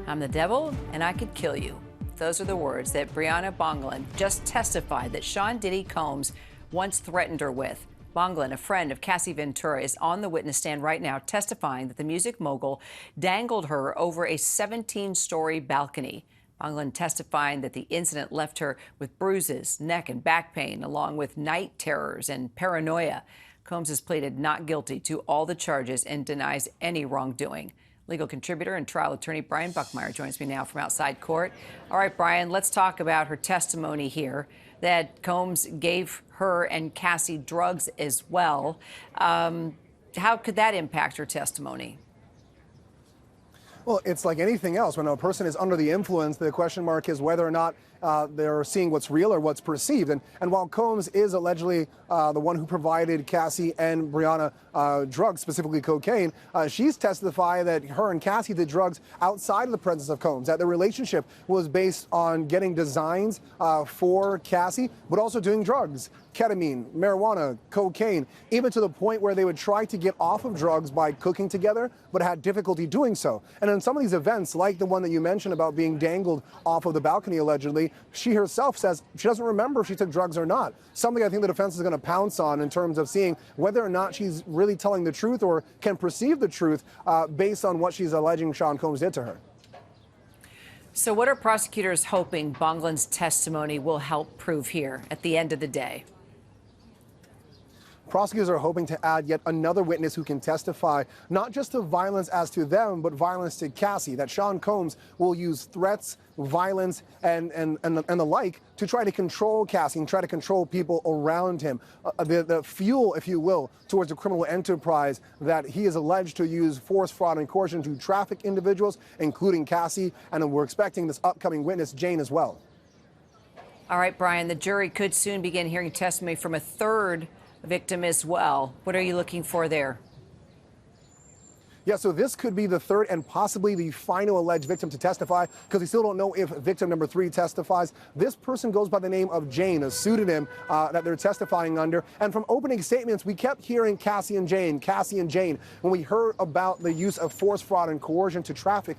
I'm the devil and I could kill you. Those are the words that Bryana Bongolan just testified that Sean Diddy Combs once threatened her with. Bongolan, a friend of Cassie Ventura, is on the witness stand right now testifying that the music mogul dangled her over a 17-story balcony. Bongolan testifying that the incident left her with bruises, neck and back pain, along with night terrors and paranoia. Combs has pleaded not guilty to all the charges and denies any wrongdoing. Legal contributor and trial attorney Brian Buckmeyer joins me now from outside court. All right, Brian, let's talk about her testimony here that Combs gave her and Cassie drugs as well. How could that impact her testimony? Well, it's like anything else. When a person is under the influence, the question mark is whether or not they're seeing what's real or what's perceived. And while Combs is allegedly the one who provided Cassie and Bryana drugs, specifically cocaine, she's testified that her and Cassie did drugs outside of the presence of Combs, that the relationship was based on getting designs for Cassie, but also doing drugs. Ketamine, marijuana, cocaine, even to the point where they would try to get off of drugs by cooking together, but had difficulty doing so. And in some of these events, like the one that you mentioned about being dangled off of the balcony allegedly, she herself says she doesn't remember if she took drugs or not. Something I think the defense is going to pounce on in terms of seeing whether or not she's really telling the truth or can perceive the truth based on what she's alleging Sean Combs did to her. So what are prosecutors hoping Bongolan's testimony will help prove here at the end of the day? Prosecutors are hoping to add yet another witness who can testify not just to violence as to them, but violence to Cassie, that Sean Combs will use threats, violence, and the like to try to control Cassie and try to control people around him. The fuel, if you will, towards a criminal enterprise that he is alleged to use force, fraud, and coercion to traffic individuals, including Cassie, and we're expecting this upcoming witness, Jane, as well. All right, Brian, the jury could soon begin hearing testimony from a third victim as well. What are you looking for there? Yeah, so this could be the third and possibly the final alleged victim to testify, because we still don't know if victim number 3 testifies. This person goes by the name of Jane, a pseudonym that they're testifying under. And from opening statements, we kept hearing Cassie and Jane, Cassie and Jane, when we heard about the use of force, fraud, and coercion to traffic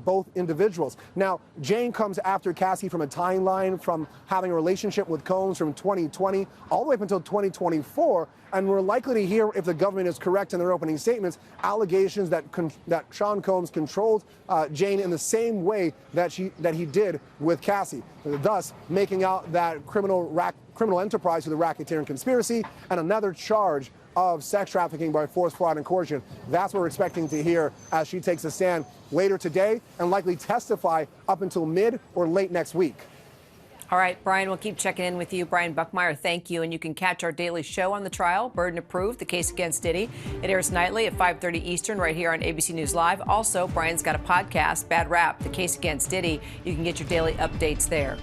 both individuals. Now, Jane comes after Cassie from a timeline from having a relationship with Combs from 2020 all the way up until 2024. And we're likely to hear, if the government is correct in their opening statements, allegations that Sean Combs controlled Jane in the same way that he did with Cassie, thus making out that criminal enterprise through the racketeering conspiracy and another charge of sex trafficking by force, fraud, and coercion. That's what we're expecting to hear as she takes a stand later today and likely testify up until mid or late next week. All right, Brian, we'll keep checking in with you. Brian Buckmeyer, thank you. And you can catch our daily show on the trial, Burden of Proof, the case against Diddy. It airs nightly at 5:30 Eastern right here on ABC News Live. Also, Brian's got a podcast, Bad Rap, the case against Diddy. You can get your daily updates there.